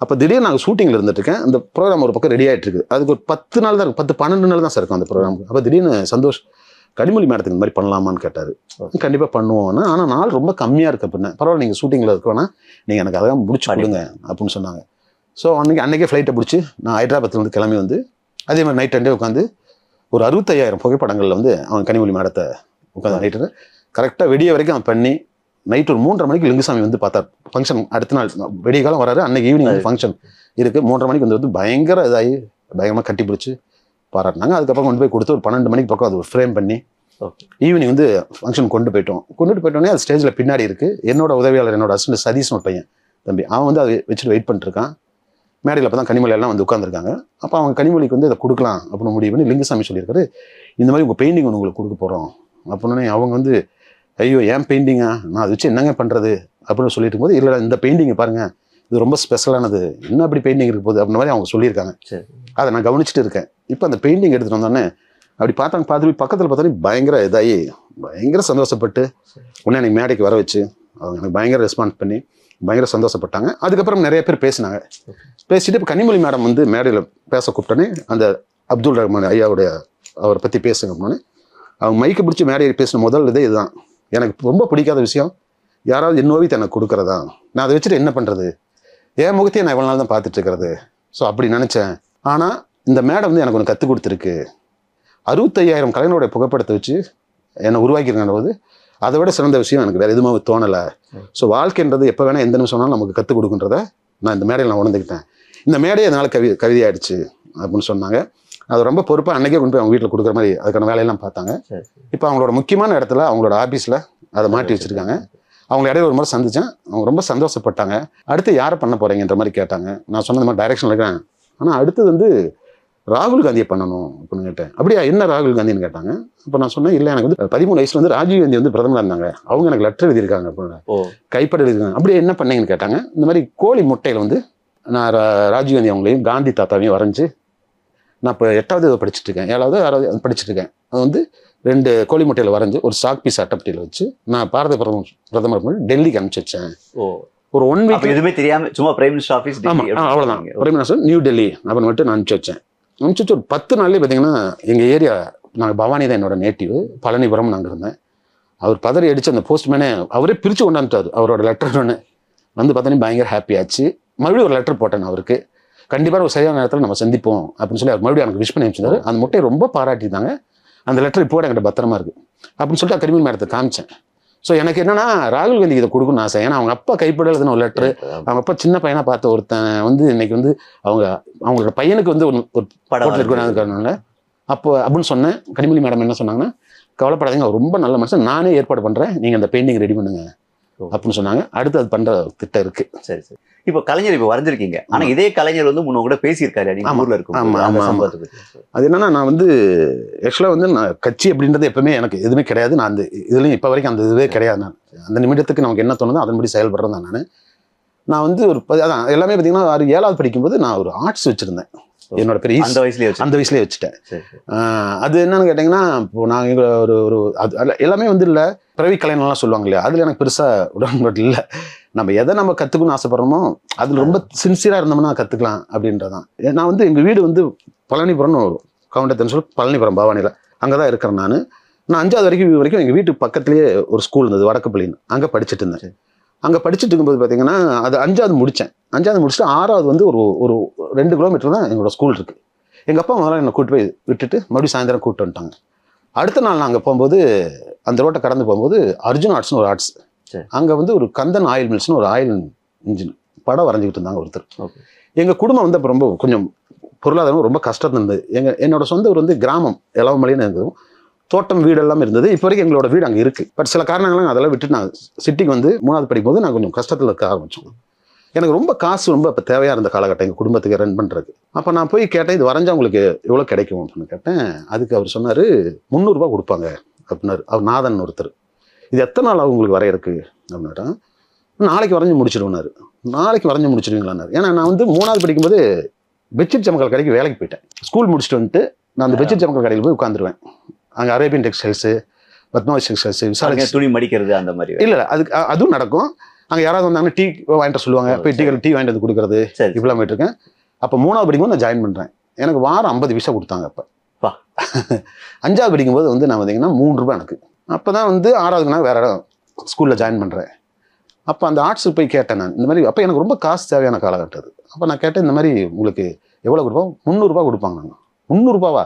அப்போ திடீர்னு நாங்கள் ஷூட்டிங்கில் இருந்துட்டுருக்கேன், அந்த ப்ரோக்ராம் ஒரு பக்கம் ரெடி ஆகிட்டு இருக்கு. அதுக்கு ஒரு 10 நாள் தான் இருக்கும், 10-12 நாள் தான் சார் இருக்கும் அந்த ப்ரோக்ராமுக்கு. அப்போ திடீர்னு சந்தோஷ் கனிமொழி மேடத்துக்கு இந்த மாதிரி பண்ணலாமான்னு கேட்டார். கண்டிப்பாக பண்ணுவோம்னா, ஆனால் நாள் ரொம்ப கம்மியாக இருக்கு அப்படின்னா, பரவாயில்ல நீங்கள் ஷூட்டிங்கில் இருக்கோன்னா நீங்கள் எனக்கு அதெல்லாம் முடிச்சு கொடுங்க அப்படின்னு சொன்னாங்க. ஸோ அன்றைக்கே ஃப்ளைட்டை பிடிச்சி நான் ஹைதராபாத்லேருந்து கிளம்பி வந்து அதே மாதிரி நைட் 2 உட்காந்து ஒரு 65,000 புகைப்படங்களில் வந்து அவன் கனிமொழி மேடத்தை உட்காந்து நைட்டு கரெக்டாக வெடிய வரைக்கும் அவன் பண்ணி நைட்டு ஒரு 3:30 மணிக்கு லிங்குசாமி வந்து பார்த்தார். ஃபங்க்ஷன் அடுத்த நாள் வெடிய காலம் வராரு, அன்னைக்கு ஈவினிங் வந்து ஃபங்க்ஷன் இருக்குது. 3:30 மணிக்கு வந்து பயங்கர இதாகி பயங்கரமாக கட்டி பிடிச்சி பாராட்டினாங்க. அதுக்கப்புறம் கொண்டு போய் கொடுத்து ஒரு 12 மணிக்கு பக்கம் அது ஒரு ஃப்ரேம் பண்ணி ஈவினிங் வந்து ஃபங்க்ஷன் கொண்டுட்டு போயிட்டோன்னே அது ஸ்டேஜில் பின்னாடி இருக்குது என்னோட உதவியாளர், என்னோட அசிஸ்டன்ட் சதீஷ்னு ஒரு பையன் தம்பி, அவன் வந்து அதை வச்சுட்டு வெயிட் பண்ணிட்டுருக்கான். மேடையில் அப்போ தான் கனிமொழி எல்லாம் வந்து உட்காந்துருக்காங்க. அப்போ அவங்க கனிமொழிக்கு வந்து இதை கொடுக்கலாம் அப்படின்னு முடிவு பண்ணி லிங்குசாமி சொல்லியிருக்காரு, இந்த மாதிரி உங்கள் பெயிண்டிங் ஒன்று உங்களுக்கு கொடுக்க போகிறோம் அப்படின்னே அவங்க வந்து ஐயோ ஏன் பெயிண்டிங்கா, நான் அதை வச்சு என்னங்க பண்ணுறது அப்படின்னு சொல்லிட்டு இருக்கும்போது, இல்லை இந்த பெயிண்டிங்கை பாருங்கள் இது ரொம்ப ஸ்பெஷலானது, என்ன அப்படி பெயிண்டிங் இருக்க போகுது அப்படின்ற மாதிரி அவங்க சொல்லியிருக்காங்க. அதை நான் கவனிச்சுட்டு இருக்கேன். இப்போ அந்த பெயிண்டிங் எடுத்துகிட்டு வந்தோடனே அப்படி பார்த்துட்டு பக்கத்தில் பார்த்தோன்னே பயங்கர இதாகி பயங்கர சந்தோஷப்பட்டு உடனே எனக்கு மேடைக்கு வர வச்சு அவங்க எனக்கு பயங்கர ரெஸ்பான்ஸ் பண்ணி பயங்கர சந்தோஷப்பட்டாங்க. அதுக்கப்புறம் நிறைய பேர் பேசினாங்க. பேசிட்டு இப்போ கனிமொழி மேடம் வந்து மேடையில் பேச கூப்பிட்டோன்னே அந்த அப்துல் ரஹ்மான் ஐயாவுடைய அவரை பற்றி பேசுங்க அப்படின்னே அவங்க மைக்கை பிடிச்சி மேடையில் பேசின முதல் இதே இதுதான். எனக்கு ரொம்ப பிடிக்காத விஷயம் யாராவது என் ஓவியத்தை எனக்கு கொடுக்குறதா, நான் அதை வச்சுட்டு என்ன பண்ணுறது, என் முகத்தையே நான் இவ்வளோ நாள் தான் பார்த்துட்டு இருக்கிறது. ஸோ அப்படி நினச்சேன். ஆனால் இந்த மேடம் வந்து எனக்கு ஒன்று கற்றுக் கொடுத்துருக்கு, 65,000 கலைஞருடைய புகைப்படத்தை வச்சு என்னை உருவாக்கியிருக்கிற போது அதை விட சிறந்த விஷயம் எனக்கு வேறு எதுவுமே தோணலை. ஸோ வாழ்க்கைன்றது எப்போ வேணால் எந்த நிமிஷம் வேணாலும் நமக்கு கற்றுக் கொடுக்குன்றத நான் இந்த மேடையில் நான் உணர்ந்துக்கிட்டேன். இந்த மேடையை அதனால் கவிதையாயிடுச்சு அப்படின்னு சொன்னாங்க. அது ரொம்ப பொறுப்பாக அன்றைக்கே கொண்டு போய் அவங்க வீட்டில் கொடுக்குற மாதிரி அதுக்கான வேலையெல்லாம் பார்த்தாங்க. இப்போ அவங்களோட முக்கியமான இடத்துல அவங்களோட ஆஃபீஸில் அதை மாட்டி வச்சுருக்காங்க. அவங்க இடையில ஒரு முறை சந்தித்தேன், அவங்க ரொம்ப சந்தோஷப்பட்டாங்க. அடுத்து யாரை பண்ண போகிறீங்கன்ற மாதிரி கேட்டாங்க. நான் சொன்ன மாதிரி டைரக்ஷனில் இருக்கேன், ஆனால் அடுத்தது வந்து ராகுல் காந்தியை பண்ணணும் அப்படின்னு கேட்டேன். அப்படியா என்ன ராகுல் காந்தின்னு கேட்டாங்க. அப்போ நான் சொன்னேன், இல்லை எனக்கு வந்து 13 வயசுல வந்து ராஜீவ் காந்தி வந்து பிரதமராக இருந்தாங்க, அவங்க எனக்கு லெட்டர் எழுதியிருக்காங்க அப்படின்னு கைப்பட எழுதியிருக்காங்க. அப்படியே என்ன பண்ணீங்கன்னு கேட்டாங்க. இந்த மாதிரி கோழி முட்டையில் வந்து நான் ராஜீவ் காந்தி அவங்களையும் காந்தி தாத்தாவையும் வரைஞ்சி நான் இப்போ 8வது படிச்சுட்டு இருக்கேன், 7வது 6வது படிச்சுட்டு இருக்கேன். அது வந்து 2 கோழி முட்டையில் வரைஞ்சி ஒரு சாக் பீஸ் அட்டைப்பட்டியில் வச்சு நான் பாரத பிரதமர் டெல்லிக்கு அனுப்பிச்சு வச்சேன். ஒரு 1 வீக் எதுவுமே தெரியாம சும்மா பிரைம் மினிஸ்டர் ஆஃபீஸ். அவ்வளோதான், பிரைம் மினிஸ்டர் நியூ டெல்லி அப்படின்னு மட்டும் நான் அனுப்பிச்சு வச்சேன். அனுப்பிச்சு ஒரு 10 நாள்லேயே பார்த்தீங்கன்னா எங்கள் ஏரியா, நாங்கள் பவானி தான் என்னோட நேட்டிவ், பழனிபுரம் நாங்கள் இருந்தேன். அவர் பதறி அடித்து அந்த போஸ்ட்மேனே அவரே பிரித்து கொண்டாந்துட்டார் அவரோட லெட்டர் ஒன்று வந்து பார்த்தோன்னே பயங்கர ஹாப்பி ஆச்சு. மறுபடியும் ஒரு லெட்டர் போட்டேன் அவருக்கு, கண்டிப்பாக ஒரு சரியான நேரத்தில் நம்ம சந்திப்போம் அப்படின்னு சொல்லி அவர் மறுபடியும் எனக்கு விஷ் பண்ணி அனுப்பிச்சிருந்தாரு. அந்த முட்டையை ரொம்ப பாராட்டியிருந்தாங்க. அந்த லெட்டர் இப்போ என்கிட்ட பத்திரமா இருக்கு அப்படின்னு சொல்லிட்டு கனிமொழி மேடத்தை காமிச்சேன். ஸோ எனக்கு என்னன்னா ராகுல் காந்தி இதை கொடுக்கணும்னு ஆசை. ஏன்னா அவங்க அப்பா கைப்பட எழுதின ஒரு லெட்டரு, அவங்க அப்பா சின்ன பையனா பார்த்த ஒருத்தன் வந்து இன்னைக்கு வந்து அவங்களோட பையனுக்கு வந்து ஒரு படம் இருக்கணும் அப்போ அப்படின்னு சொன்னேன். கனிமொழி மேடம் என்ன சொன்னாங்கன்னா, கவலைப்படாதீங்க, அவர் ரொம்ப நல்ல மனுஷன், நானே ஏற்பாடு பண்றேன், நீங்க அந்த பெயிண்டிங் ரெடி பண்ணுங்க அப்படின்னு சொன்னாங்க. அடுத்து அது பண்ற திட்டம் இருக்கு. சரி சரி. இப்போ கலைஞர் இப்போ வரைஞ்சிருக்கீங்க, ஆனா இதே கலைஞர் வந்து முன்ன கூட பேசியிருக்காரு நீங்க ஊர்ல இருக்கும். அது என்னன்னா, நான் வந்து ஆக்சுவலா வந்து நான் கட்சி அப்படின்றது எப்பவுமே எனக்கு எதுவுமே கிடையாது. நான் அந்த இதுலயும் இப்ப வரைக்கும் அந்த இதுவே கிடையாது. நான் அந்த நிமிடத்துக்கு நமக்கு என்ன தோணுதோ அதன்படி செயல்படுறேன் தான். நான் வந்து ஒரு அதான் எல்லாமே பார்த்தீங்கன்னா 7வது படிக்கும்போது நான் ஒரு ஆர்ட்ஸ் வச்சிருந்தேன். என்னோட பெரிய அந்த வயசுலயே வச்சுட்டேன். அது என்னன்னு கேட்டீங்கன்னா, இப்போ நாங்க ஒரு எல்லாமே வந்து இல்லை பிறவி கலைஞர்லாம் சொல்லுவாங்க இல்லையா, அதுல எனக்கு பெருசா உடன்பாடு இல்லை. நம்ம எதை நம்ம கத்துக்கணும்னு ஆசைப்படுறோமோ அதுல ரொம்ப சின்சியரா இருந்தோம்னா கத்துக்கலாம் அப்படின்றதான். நான் வந்து எங்க வீடு வந்து பழனிபுரம்னு கவுண்டத்தன்னு சொல்லி பழனிபுரம் பவானியில அங்கதான் இருக்கிறேன். நான் 5வது வரைக்கும் எங்க வீட்டுக்கு பக்கத்துலயே ஒரு ஸ்கூல் இருந்தது, வடக்குப்பள்ளின்னு. அங்க படிச்சுட்டு இருந்தேன். அங்கே படிச்சுட்டு இருக்கும்போது பார்த்தீங்கன்னா, அது 5வது முடித்தேன். 5வது முடிச்சுட்டு 6வது வந்து ஒரு 2 கிலோமீட்டர் தான் எங்களோட ஸ்கூல் இருக்குது. எங்கள் அப்பா முதல்ல என்னை கூட்டு போய் விட்டுட்டு மறுபடியும் சாயந்தரம் கூப்பிட்டு வந்துட்டாங்க. அடுத்த நாள் நான் அங்கே போகும்போது அந்த ரோட்டை கடந்து போகும்போது அர்ஜுன் ஆர்ட்ஸ்னு ஒரு ஆர்ட்ஸ், அங்கே வந்து ஒரு கந்தன் ஆயில் மில்ஸ்னு ஒரு ஆயில் இன்ஜின் படம் வரைஞ்சிக்கிட்டு இருந்தாங்க ஒருத்தர். எங்கள் குடும்பம் வந்து அப்போ ரொம்ப கொஞ்சம் பொருளாதாரம் ரொம்ப கஷ்டம் இருந்தது. என்னோட சொந்த ஊர் வந்து கிராமம் எலவமலைன்னு இருந்ததும் தோட்டம் வீடு எல்லாமே இருந்தது. இப்போ வரைக்கும் எங்களோட வீடு அங்கே இருக்குது. பட் சில காரணங்களாம் அதெல்லாம் விட்டு நான் சிட்டிக்கு வந்து 3வது படிக்கும் போது நான் கொஞ்சம் கஷ்டத்தில் இருக்க ஆரம்பித்தோம். எனக்கு ரொம்ப காசு ரொம்ப இப்போ தேவையாக இருந்த காலகட்டம் எங்கள் குடும்பத்துக்கு ரன் பண்ணுறதுக்கு. அப்போ நான் போய் கேட்டேன், இது வரைஞ்சா உங்களுக்கு எவ்வளோ கிடைக்கும் அப்படின்னு கேட்டேன். அதுக்கு அவர் சொன்னார் 300 ரூபா கொடுப்பாங்க அப்படின்னாரு. அவர் நாதன் ஒருத்தர். இது எத்தனை நாள் ஆகும் உங்களுக்கு வரையறக்கு அப்படின்னா, நாளைக்கு வரைஞ்சி முடிச்சிடுவேனாரு. நாளைக்கு வரைஞ்சி முடிச்சிடுவீங்களான்னாரு. ஏன்னா நான் வந்து 3வது படிக்கும்போது பெட்ஷீட் சமக்கல் கடைக்கு வேலைக்கு போயிட்டேன். ஸ்கூல் முடிச்சுட்டு வந்துட்டு நான் அந்த பெட்ஷீட் சமக்கல் கடையில் போய் உட்காந்துருவேன். அங்கே அரேபியன் டெக்ஸ்டைல்ஸு, பத்மாவதி டெக்ஸ்டைல்ஸு, விசாரணை துணி மடிக்கிறது அந்த மாதிரி இல்லை அதுவும் நடக்கும். அங்கே யாராவது வந்தாங்கன்னா டீ வாங்கிட்டு சொல்லுவாங்க, போய் டீ வாங்கிட்டு வந்து கொடுக்குறது, இப்பெல்லாம் போயிட்டு இருக்கேன். அப்போ 3வது படிக்கும்போது நான் ஜாயின் பண்ணுறேன். எனக்கு வாரம் 50 பைசா கொடுத்தாங்க. அப்போ 5வது படிக்கும்போது வந்து நான் பார்த்தீங்கன்னா 3 ரூபாய் எனக்கு. அப்போ தான் வந்து 6வது நான் வேற இடம் ஸ்கூலில் ஜாயின் பண்ணுறேன். அப்போ அந்த ஆர்ட்ஸுக்கு போய் கேட்டேன் நான் இந்த மாதிரி. அப்போ எனக்கு ரொம்ப காசு தேவையான காலகட்டம் அது. அப்போ நான் கேட்டேன், இந்த மாதிரி உங்களுக்கு எவ்வளோ கொடுப்போம்? 300 ரூபா கொடுப்பாங்க. நாங்கள் 300 ரூபாவா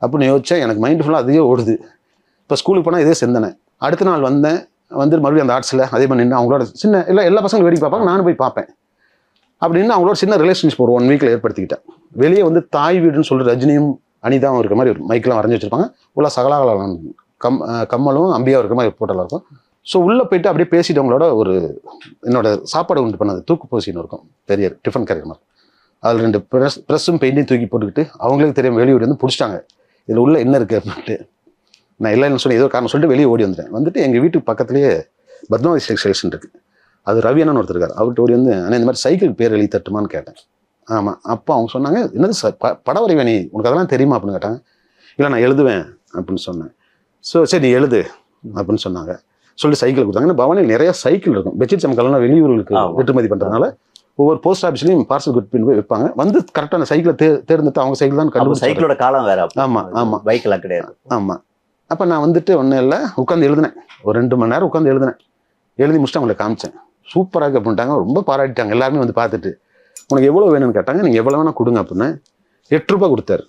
அப்படின்னு யோசிச்சேன். எனக்கு மைண்டு ஃபுல்லாக அதே ஓடுது. இப்போ ஸ்கூலுக்கு போனால் இதே சிந்தனை. அடுத்த நாள் வந்து மறுபடியும் அந்த ஆர்ட்ஸில் அதே மாதிரி நின்று அவங்களோட சின்ன எல்லா பசங்களும் வேடிக்கை பார்ப்பாங்க, நானும் போய் பார்ப்பேன். அப்படின்னு அவங்களோட சின்ன ரிலேஷன்ஷிப் ஒரு 1 வீக்கில் ஏற்படுத்திக்கிட்டேன். வெளியே வந்து தாய் வீடுன்னு சொல்லிட்டு ரஜினியும் அனிதாவும் இருக்கிற மாதிரி ஒரு மைக்கெலாம் வரைஞ்சி வச்சிருப்பாங்க. உள்ள சகலாகலாம் கம்மலும் அம்பியா இருக்கிற மாதிரி போட்டெல்லாம் இருக்கும். ஸோ உள்ளே போயிட்டு அப்படியே பேசிட்டு அவங்களோட என்னோட சாப்பாடு உண்டு பண்ணது தூக்கு போசின்னு இருக்கும், பெரிய டிஃபன் கேரியர் மாதிரி. அதில் 2 ப்ரெஸ்ஸும் பெயிண்டையும் தூக்கி போட்டுக்கிட்டு அவங்களுக்கு தெரியும் வெளியூர் வந்து பிடிச்சிட்டாங்க, இதில் உள்ள என்ன இருக்குது அப்படின்ட்டு. நான் இல்லைன்னு சொல்லி ஏதோ காரணம் சொல்லிட்டு வெளியே ஓடி வந்துட்டு எங்கள் வீட்டுக்கு பக்கத்துலேயே பத்மாவதி டெக்ஸ்டைல்ஸ் இருக்குது. அது ரவியண்ணன் ஒருத்தர் இருக்கார். அவர்கிட்ட ஓடி வந்து ஆனால் இந்த மாதிரி சைக்கிள் பேர் எழுதி தட்டுமான்னு கேட்டேன். ஆமாம். அப்போ அவங்க சொன்னாங்க, என்னது படம் வரைவேன் நீ, உனக்கு அதெல்லாம் தெரியுமா அப்படின்னு கேட்டாங்க. இல்லை நான் எழுதுவேன் அப்படின்னு சொன்னேன். ஸோ சரி நீ எழுது அப்படின்னு சொன்னாங்க. சொல்லி சைக்கிள் கொடுத்தாங்க. பவானியில் நிறைய சைக்கிள் இருக்கும். பெட்ஷீட் சமக்கெல்லாம் வெளியூர்களுக்கு ஏற்றுமதி பண்ணுறதுனால ஒவ்வொரு போஸ்ட் ஆஃபீஸ்லையும் பார்சல் குட் பண்ணி போய் வைப்பாங்க. வந்து கரெக்டாக அந்த சைக்கிளை தேர்ந்தெடுத்து அவங்க சைக்கிள் தான் கண்டுபிடிச்சு. சைக்கிளோட காலம் வேற. ஆமாம் பைக்கெல்லாம் கிடையாது. ஆமாம். அப்போ நான் வந்துட்டு ஒன்றும் இல்லை உட்காந்து எழுதினேன். ஒரு 2 மணி நேரம் உட்காந்து எழுதி முடிச்சுட்டு அவங்களை காமிச்சேன். சூப்பராக இருக்கு அப்படின்ட்டாங்க. ரொம்ப பாராட்டிட்டாங்க. எல்லாருமே வந்து பார்த்துட்டு உனக்கு எவ்வளோ வேணும்னு கேட்டாங்க. நீங்கள் எவ்வளோ வேணால் கொடுங்க அப்படின்னு 8 ரூபா கொடுத்தாரு.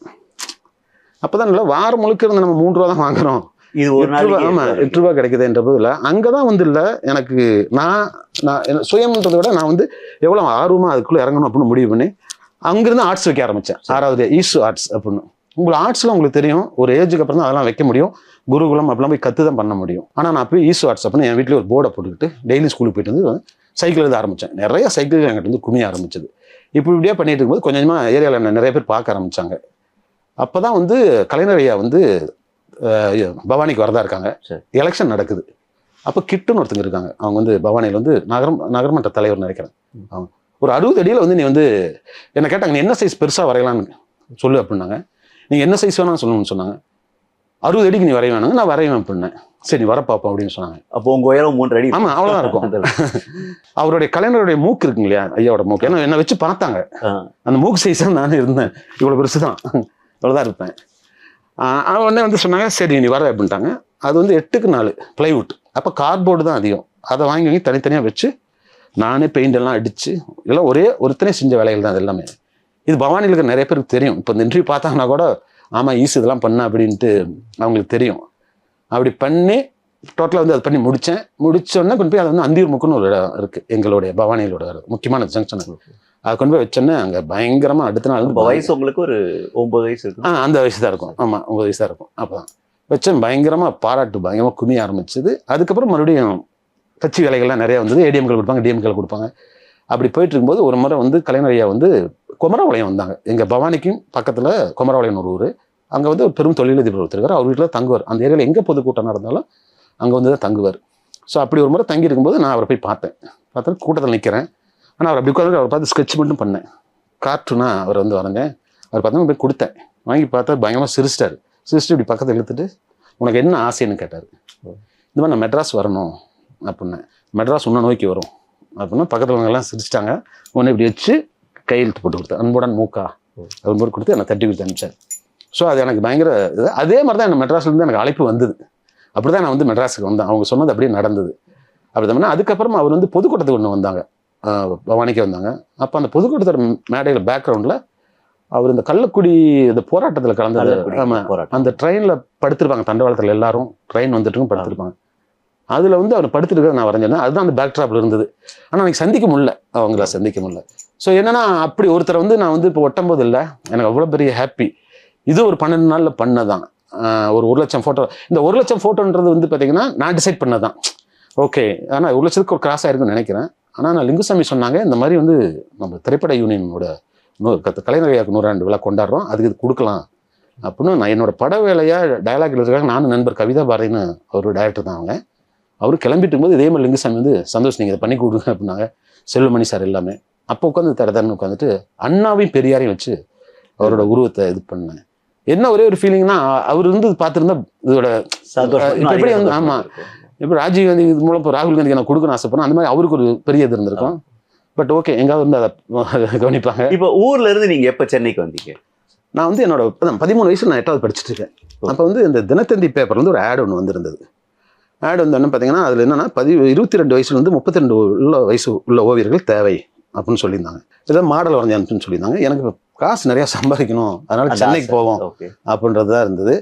அப்போ தான் இல்லை வாரம் முழுக்க இருந்து நம்ம 3 ரூபா தான் வாங்குறோம், இது ஒரு நாள். ஆமாம் 8 ரூபா கிடைக்குதுன்ற போதில் அங்கே தான் வந்து இல்லை எனக்கு நான் சுயம்ன்றதை விட நான் வந்து எவ்வளோ ஆர்வமாக அதுக்குள்ளே இறங்கணும் அப்படின்னு முடிவு பண்ணி அங்கேருந்து ஆர்ட்ஸ் வைக்க ஆரம்பித்தேன். 6வது ஈஸ்ட் ஆர்ட்ஸ் அப்படின்னு. உங்களுக்கு ஆர்ட்ஸ்லாம் உங்களுக்கு தெரியும், ஒரு ஏஜுக்கு அப்புறம் தான் அதெல்லாம் வைக்க முடியும். குருகுலம் அப்படிலாம் போய் கற்று தான் பண்ண முடியும். ஆனால் நான் போய் ஈஸ்ட் ஆர்ட்ஸ் அப்படின்னு என் வீட்டில் ஒரு போர்டை போட்டுக்கிட்டு டெய்லி ஸ்கூலுக்கு போயிட்டு வந்து சைக்கிள் எழுத ஆரம்பித்தேன். நிறைய சைக்கிள் என்கிட்ட வந்து குமிய ஆரம்பிச்சது. இப்படியே பண்ணிட்டு இருக்கும்போது கொஞ்சம் கொஞ்சமாக ஏரியாவில் என்ன நிறைய பேர் பார்க்க ஆரம்பித்தாங்க. அப்போ தான் வந்து கலைஞர் ஐயா வந்து பவானிக்கு வரதா இருக்காங்க. எலெக்ஷன் நடக்குது. அப்போ கிட்டுன்னு ஒருத்தங்க இருக்காங்க. அவங்க வந்து பவானியில் வந்து நகர்மன்ற தலைவர் நினைக்கிறேன். அவங்க ஒரு 60 அடியில் வந்து நீ வந்து என்ன கேட்டாங்க, நீ என்ன சைஸ் பெருசாக வரையலான்னு சொல்லு அப்படின்னாங்க. நீங்கள் என்ன சைஸ் வேணாலும் சொல்லணும்னு சொன்னாங்க. 60 அடிக்கு நீ வரைய வேணாங்க. நான் வரைவேன் அப்படின்னேன். சரி நீ வர பார்ப்போம் அப்படின்னு சொன்னாங்க. அப்போ உங்கள் உயரம் 3 அடி. ஆமாம் அவ்வளோதான் இருக்கும். அவருடைய கலைஞருடைய மூக்கு இருக்கு இல்லையா, ஐயாவோட மூக்கு, ஏன்னா என்னை வச்சு பார்த்தாங்க. அந்த மூக்கு சைஸாக நானும் இருந்தேன். இவ்வளோ பெருசு தான், இவ்வளோதான் இருப்பேன். உடனே வந்து சொன்னாங்க சரி நீ வர அப்படின்ட்டாங்க. அது வந்து 8க்கு 4 பிளைவுட். அப்போ கார்ட்போர்டு தான் அதிகம். அதை வாங்கி தனித்தனியாக வச்சு நானே பெயிண்ட் எல்லாம் அடித்து எல்லாம் ஒருத்தனே செஞ்ச வேலைகள் தான் அது எல்லாமே. இது பவானியில் இருக்கிற நிறைய பேருக்கு தெரியும். இப்போ இந்த இன்டர்வியூ பார்த்தாங்கன்னா கூட ஆமாம் ஈஸு இதெல்லாம் பண்ண அப்படின்ட்டு அவங்களுக்கு தெரியும். அப்படி பண்ணி டோட்டலாக வந்து அது பண்ணி முடிச்சோடனே கொண்டு போய் அதை வந்து அந்தியூர்முக்குன்னு ஒரு இடம் இருக்குது எங்களுடைய பவானியிலோட முக்கியமான ஜங்ஷன். அதை கொண்டு போய் வச்சோன்னே அங்கே பயங்கரமாக அடுத்த நாள் வயசு உங்களுக்கு ஒரு 9 வயசு இருக்கும். அந்த வயசு தான் இருக்கும். ஆமாம் 9 வயசு தான் இருக்கும். அப்போ தான் வச்சேன். பயங்கரமாக பாராட்டு பயங்கரமாக குமிய ஆரம்பிச்சது. அதுக்கப்புறம் மறுபடியும் கட்சி வேலைகள்லாம் நிறையா வந்தது. ஏடிஎம்கள் கொடுப்பாங்க, டிஎம்கள் கொடுப்பாங்க. அப்படி போயிட்டு இருக்கும்போது ஒரு முறை வந்து கலைஞர் ஐயா வந்து குமரபாளையம் வந்தாங்க. எங்கள் பவானிக்கும் பக்கத்தில் குமரபாளையம் ஒரு ஊர். அங்கே வந்து ஒரு பெரும் தொழிலதிபர் ஒருத்தர் அவர் வீட்டில் தங்குவார். அந்த ஏரியாவில் எங்கே பொதுக்கூட்டம் நடந்தாலும் அங்கே வந்து தான் தங்குவார். ஸோ அப்படி ஒரு முறை தங்கி இருக்கும்போது நான் அவரை போய் பார்த்தேன். கூட்டத்தில் நிற்கிறேன். ஆனால் அவர் அப்படி உட்காந்து அவரை பார்த்து ஸ்கெட்ச் மட்டும் பண்ணேன். கார்ட்டூனா அவர் வந்து வரைஞ்சேன். அவர் பார்த்தா போய் கொடுத்தேன். வாங்கி பார்த்தா பயங்கரமாக சிரிச்சிட்டாரு. சிரிச்சிட்டு இப்படி பக்கத்தில் இழுத்துட்டு உனக்கு என்ன ஆசைன்னு கேட்டார். இந்த மாதிரி நான் மெட்ராஸ் வரணும் அப்படின்னேன். மெட்ராஸ் உன்னை நோக்கி வரும் அப்படின்னா பக்கத்தில் எல்லாம் சிரிச்சிட்டாங்க. உன்னை இப்படி வச்சு கையெழுத்து போட்டு கொடுத்தேன். அன்புடன் மூக்கா அது மாதிரி கொடுத்து என்னை தட்டி கொடுத்து அனுப்பிச்சார். ஸோ அது எனக்கு பயங்கர இது. அதே மாதிரி தான் எனக்கு மெட்ராஸ்லேருந்து எனக்கு அழைப்பு வந்தது. அப்படி தான் நான் வந்து மெட்ராஸுக்கு வந்தேன். அவங்க சொன்னது அப்படியே நடந்தது. அப்படி தான். அதுக்கப்புறமா அவர் வந்து பொதுக்கூட்டத்துக்கு ஒன்று வந்தாங்க, பவானிக்கு வந்தாங்க. அப்போ அந்த பொதுக்கூட்டத்தோட மேடையில் பேக்ரவுண்டில் அவர் இந்த கள்ளக்குடி இந்த போராட்டத்தில் கலந்தது. ஆமாம், அந்த ட்ரெயினில் படுத்திருப்பாங்க. தண்டவாளத்தில் எல்லாரும் ட்ரெயின் வந்துட்டு படுத்திருப்பாங்க. அதில் வந்து அவர் படுத்துட்டு நான் வரைஞ்சேன். அதுதான் அந்த பேக் ட்ராப்பில் இருந்தது. ஆனால் எனக்கு சந்திக்க முடியல, அவங்கள சந்திக்க முடியல. ஸோ என்னன்னா அப்படி ஒருத்தரை வந்து நான் வந்து இப்போ ஒட்டும்போது இல்லை எனக்கு அவ்வளோ பெரிய ஹாப்பி. இது ஒரு 12 நாளில் பண்ணதான். ஒரு 1 லட்சம் ஃபோட்டோ. இந்த 1 லட்சம் ஃபோட்டோன்றது வந்து பார்த்தீங்கன்னா நான் டிசைட் பண்ணதான். ஓகே, ஆனால் 1 லட்சத்துக்கு ஒரு கிராஸ் ஆயிருக்குன்னு நினைக்கிறேன். ஆனால் நான் லிங்குசாமி சொன்னாங்க இந்த மாதிரி வந்து நம்ம திரைப்பட யூனியனோட கலைஞர் ஐயாவுக்கு 100 ஆண்டு விழா கொண்டாடுறோம், அதுக்கு இது கொடுக்கலாம் அப்படின்னு நான் என்னோட பட வேலையாக டயலாக் எழுதுறாங்க. நானும் நண்பர் கவிதா பாரதின்னு அவர் டைரக்டர் தான். அவங்க அவரு கிளம்பிட்டு இருக்கும்போது இதே மாதிரி லிங்குசாமி வந்து சந்தோஷ் நீங்கள் இதை பண்ணி கொடுங்க அப்படின்னாங்க. செல்வமணி சார் எல்லாமே. அப்போ உட்காந்து தடன்னு உட்காந்துட்டு அண்ணாவையும் பெரியாரையும் வச்சு அவரோட உருவத்தை இது பண்ணேன். என்ன ஒரே ஒரு ஃபீலிங்னா அவர் இருந்து பார்த்துருந்தா இதோட எப்படி வந்து ஆமாம் இப்போ ராஜீவ் காந்தி இது மூலம் இப்போ ராகுல் காந்திக்கு நான் கொடுக்கணும்னு ஆசைப்படணும். அந்த மாதிரி அவருக்கு ஒரு பெரிய இது இருந்திருக்கும். பட் ஓகே, எங்காவது வந்து அதை கவனிப்பாங்க. இப்போ ஊர்ல இருந்து நீங்க எப்போ சென்னைக்கு வந்தீங்க? நான் வந்து என்னோட 13 வயசுல நான் 8வது படிச்சுட்டு இருக்கேன். அப்போ வந்து இந்த தினத்தந்தி பேப்பர்ல வந்து ஒரு ஆட் ஒன்று வந்திருந்தது. ஆட் வந்து என்ன பார்த்தீங்கன்னா அதில் என்னன்னா 22 வயசுலேருந்து 32 வயசு உள்ள ஓவியர்கள் தேவை அப்படின்னு சொல்லியிருந்தாங்க. ஏதாவது மாடல் வரைஞ்சி அனுப்புன்னு சொல்லியிருந்தாங்க. எனக்கு காசு நிறையா சம்பாதிக்கணும், அதனால சென்னைக்கு போவோம் அப்படின்றது தான் இருந்தது.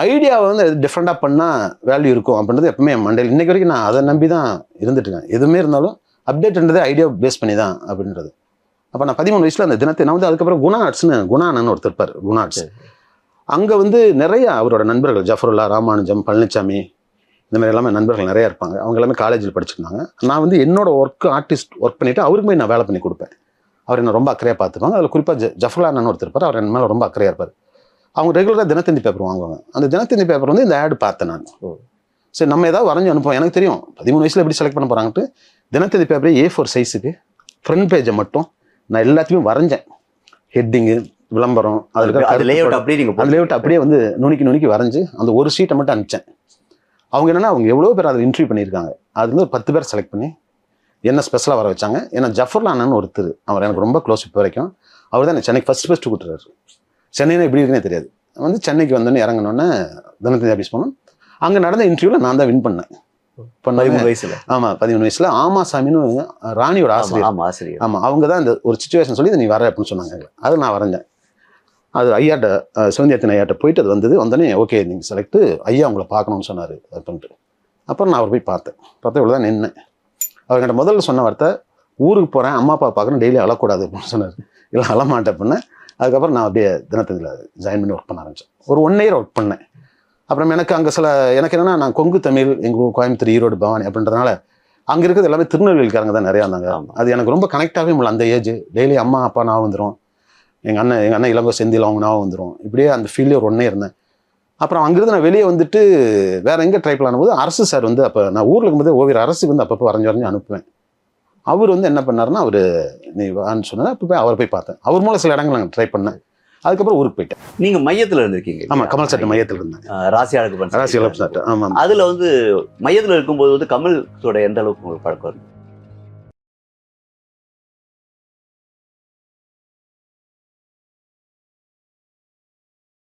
ஐடியாவை வந்து டிஃப்ரெண்டாக பண்ணால் வேல்யூ இருக்கும் அப்படின்றது எப்பவுமே என் மண்டையில் இன்னைக்கு வரைக்கும் நான் அதை நம்பி தான் இருந்துட்டு இருக்கேன். எதுவுமே இருந்தாலும் அப்டேட்ன்றதே ஐடியா பேஸ் பண்ணி தான் அப்படின்றது. அப்போ நான் 13 வயசில் அந்த தினத்தை நான் வந்து அதுக்கப்புறம் குணா ஆர்ட்ஸ்னு ஒருத்தர் இருப்பார். குணா ஆர்ட்ஸ் அங்கே வந்து நிறைய அவரோட நண்பர்கள் ஜஃபருல்லா, ராமானுஜம், பழனிசாமி இந்த மாதிரி எல்லாமே நண்பர்கள் நிறையா இருப்பாங்க. அவங்க எல்லாமே காலேஜில் படிச்சுருந்தாங்க. நான் வந்து என்னோட ஆர்டிஸ்ட் ஒர்க் பண்ணிவிட்டு அவருக்கு போய் நான் வேலை பண்ணி கொடுப்பேன். அவர் என்ன ரொம்ப அக்கறையாக பார்த்துப்பாங்க. அதில் குறிப்பாக ஜஃபருல்லான்னு ஒருத்தர் இருப்பார். அவர் என் மேலே ரொம்ப அக்கறையாக இருப்பார். அவங்க ரெகுலராக தினத்தந்தி பேப்பர் வாங்குவாங்க. அந்த தினத்தந்தி பேப்பர் வந்து இந்த ஆடு பார்த்தேன் நான். சரி நம்ம ஏதாவது வரைஞ்சி அனுப்புவோம். எனக்கு தெரியும் 13 வயசில் எப்படி செலக்ட் பண்ண போகிறாங்கட்டு தினத்தந்தி பேப்பரே A4 சைஸுக்கு ஃப்ரண்ட் பேஜை மட்டும் நான் எல்லாத்தையுமே வரைஞ்சேன். ஹெட்டிங்கு, விளம்பரம், அதில் லேஅவுட் அப்படியே வந்து நுணுக்கி வரைஞ்சி அந்த ஒரு ஷீட்டை மட்டும் அனுப்பிச்சேன். அவங்க என்னன்னா அவங்க எவ்வளோ பேர் அதில் இன்டர்வியூ பண்ணியிருக்காங்க. அது வந்து ஒரு 10 பேர் செலக்ட் பண்ணி என்ன ஸ்பெஷலாக வர வச்சாங்க. ஏன்னா ஜஃபர்லான்னு ஒருத்தர் அவர் எனக்கு ரொம்ப க்ளோஸ் இப்போ வரைக்கும். அவர் தான் சென்னைக்கு ஃபஸ்ட்டு கூட்டுறாரு. சென்னைனா எப்படி இருக்குன்னே தெரியாது. வந்து சென்னைக்கு வந்தோன்னே இறங்கினோன்னே தினத்தந்தி ஆஃபீஸ் போனோம். அங்கே நடந்த இன்டர்வியூவில் நான் தான் வின் பண்ணேன். 13 வயசில். ஆமாம் 13 வயசில். ஆமாசாமின்னு ராணியோட ஆசிரியர். ஆமாம் அவங்க தான் இந்த ஒரு சிச்சுவேஷன் சொல்லி நீ வர அப்படின்னு சொன்னாங்க. அது நான் வரைஞ்சேன். அது ஐயாட்ட சிவந்தியத்தின் ஐயாட்ட போயிட்டு அது வந்தோடனே ஓகே நீங்கள் செலக்ட் ஐயா உங்களை பார்க்கணும்னு சொன்னார் அப்படின்ட்டு. அப்புறம் நான் அவர் போய் பார்த்தேன் இவ்வளோ தான் நின்னேன். அவர்கிட்ட முதல்ல சொன்ன வார்த்தை ஊருக்கு போகிறேன், அம்மா அப்பா பார்க்கணும், டெய்லி அழக்கூடாது அப்படின்னு சொன்னார். இல்லை அழமாட்டேன் அப்படின்னேன். அதுக்கப்புறம் நான் அப்படியே தினத்தந்தியில் ஜாயின் பண்ணி ஒர்க் பண்ண ஆரம்பித்தேன். ஒரு 1 இயர் ஒர்க் பண்ணேன். அப்புறம் எனக்கு அங்கே எனக்கு என்னென்னா நான் கொங்கு தமிழ், எங்கள் கோயம்புத்தூர், ஈரோடு, பவானி அப்படின்றதுனால அங்கே இருக்கிறது எல்லாமே திருநெல்வேலிக்காரங்க தான் நிறையா இருந்தாங்க. அது எனக்கு ரொம்ப கனெக்டாகவே முடியல. அந்த ஏஜ் டெய்லி அம்மா அப்பா நான் வந்துடும், எங்கள் அண்ணன் இளங்கோ செந்தில் அவங்க நான் வந்துடும். இப்படியே அந்த ஃபீல்டே ஒரு 1 இயர் இருந்தேன். அப்புறம் அங்கேருந்து நான் வெளியே வந்துட்டு வேறு எங்கே ட்ரை பண்ணும்போது அரசு சார் வந்து அப்போ நான் ஊரில் இருக்கும்போது ஓவியர் அரசுக்கு வந்து அப்பப்போ வரைஞ்சி அனுப்புவேன். அவர் வந்து என்ன பண்ணாருன்னா அவர் நீ வான்னு சொன்னார். அப்போ போய் அவரை போய் பார்த்தேன். அவர் மூலம் சில இடங்கள் நாங்கள் ட்ரை பண்ணேன். அதுக்கப்புறம் ஊருக்கு போயிட்டேன். நீங்கள் மையத்தில் இருந்திருக்கீங்க? ஆமாம், கமல் சார் மையத்தில் இருந்தேன். ராசி அழகு சார். ஆமாம். அதில் வந்து மையத்தில் இருக்கும்போது வந்து கமலோட எந்த அளவுக்கு உங்களுக்கு பழக்கம் இருக்கு?